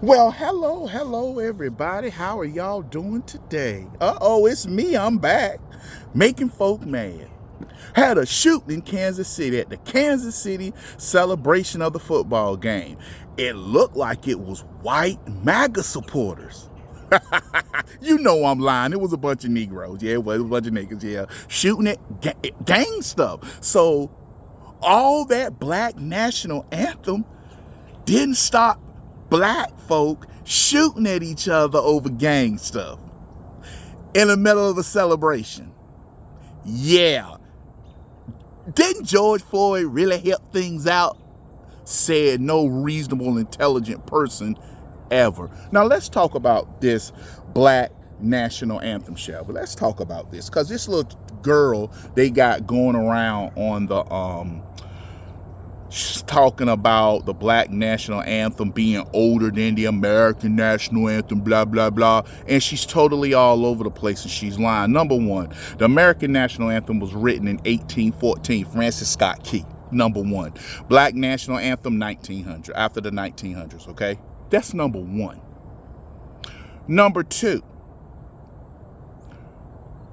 Well, hello, everybody. How are y'all doing today? It's me. I'm back, making folk mad. Had a shooting in Kansas City at the Kansas City celebration of the football game. It looked like it was white MAGA supporters. You know I'm lying. It was a bunch of Negroes. Yeah, it was a bunch of niggas. Yeah, shooting at gang stuff. So all that black national anthem didn't stop black folk shooting at each other over gang stuff in the middle of a celebration. Yeah. Didn't George Floyd really help things out? Said no reasonable, intelligent person ever. Now let's talk about this black national anthem, shall we? Let's talk about this, because this little girl they got going around on the she's talking about the black national anthem being older than the American national anthem, blah, blah, blah. And she's totally all over the place, and she's lying. Number one, the American national anthem was written in 1814, Francis Scott Key. Number one. Black national anthem, 1900, after the 1900s, okay? That's number one. Number two,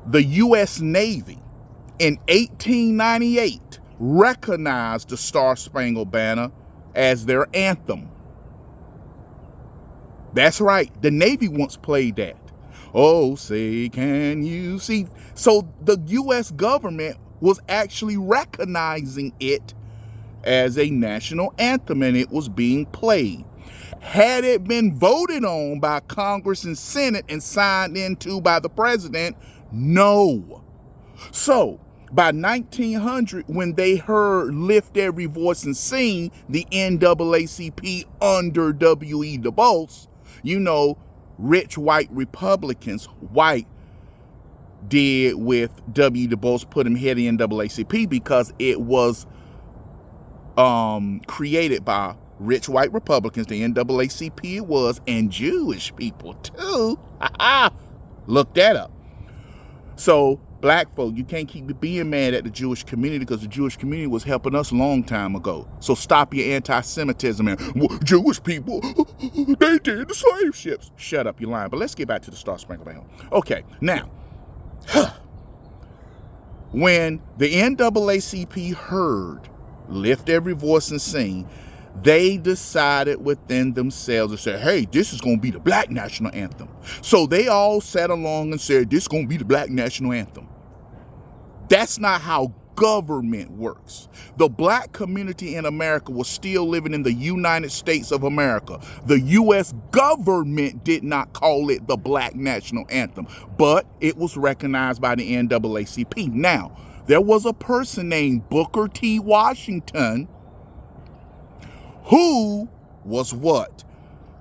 the U.S. Navy in 1898 recognized the Star-Spangled Banner as their anthem. That's right. The Navy once played that. Oh, say, can you see? So the U.S. government was actually recognizing it as a national anthem, and it was being played. Had it been voted on by Congress and Senate and signed into by the president? No. So by 1900, when they heard Lift Every Voice and Sing, the NAACP under W.E. Du Bois, you know, rich white Republicans, white, did with W. Du Bois, put him head of the NAACP because it was created by rich white Republicans. The NAACP it was, and Jewish people too. Look that up. So black folk, you can't keep being mad at the Jewish community, because the Jewish community was helping us a long time ago. So stop your anti-Semitism and Jewish people, they did the slave ships. Shut up, you're lying. But let's get back to the Star-Spangled Banner. Okay, now, when the NAACP heard Lift Every Voice and Sing, they decided within themselves and said, hey, this is going to be the black national anthem. So they all sat along and said, this is going to be the black national anthem. That's not how government works. The black community in America was still living in the United States of America. The U.S. government did not call it the black national anthem, but it was recognized by the NAACP. Now, there was a person named Booker T. Washington who was what?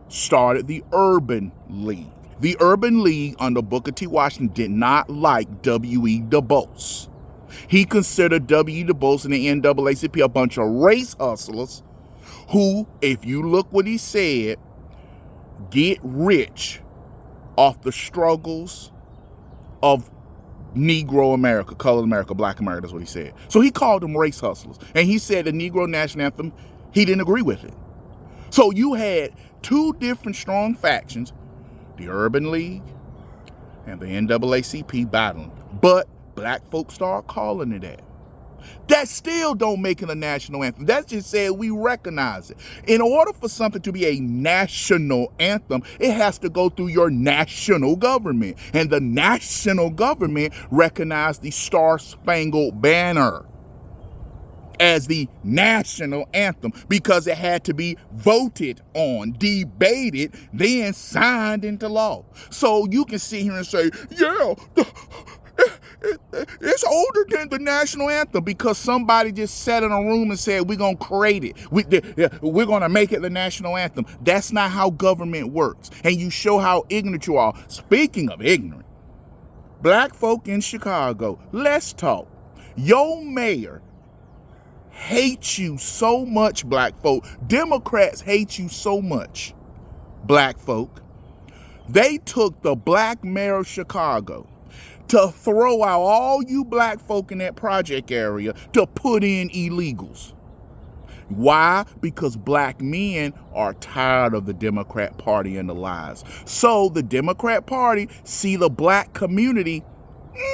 Started the Urban League. The Urban League under Booker T. Washington did not like W.E. Du Bois. He considered W. Du Bois and the NAACP a bunch of race hustlers who, if you look what he said, get rich off the struggles of Negro America, colored America, black America. That's what he said. So he called them race hustlers. And he said the Negro national anthem, he didn't agree with it. So you had two different strong factions, the Urban League and the NAACP, battling. But black folks start calling it that. That still don't make it a national anthem. That just said we recognize it. In order for something to be a national anthem, it has to go through your national government. And the national government recognized the Star-Spangled Banner as the national anthem because it had to be voted on, debated, then signed into law. So you can sit here and say, yeah, it's older than the national anthem because somebody just sat in a room and said, we're going to create it. We're going to make it the national anthem. That's not how government works. And you show how ignorant you are. Speaking of ignorant, black folk in Chicago, let's talk. Your mayor hates you so much, black folk. Democrats hate you so much, black folk. They took the black mayor of Chicago to throw out all you black folk in that project area to put in illegals. Why? Because black men are tired of the Democrat Party and the lies. So the Democrat Party see the black community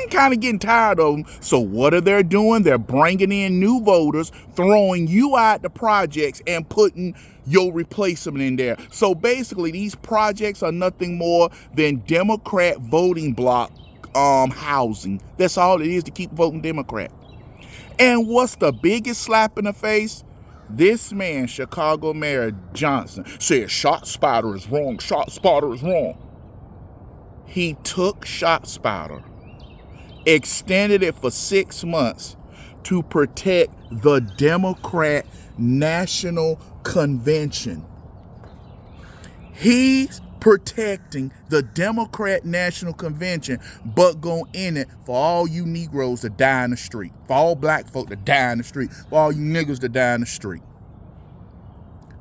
kind of getting tired of them. So what are they doing? They're bringing in new voters, throwing you out the projects and putting your replacement in there. So basically, these projects are nothing more than Democrat voting block housing. That's all it is to keep voting Democrat. And what's the biggest slap in the face? This man, Chicago Mayor Johnson, said ShotSpotter is wrong. ShotSpotter is wrong. He took ShotSpotter, extended it for 6 months to protect the Democrat National Convention. He's protecting the Democrat National Convention, but going in it for all you Negroes to die in the street, for all black folk to die in the street, for all you niggas to die in the street.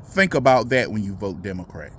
Think about that when you vote Democrat.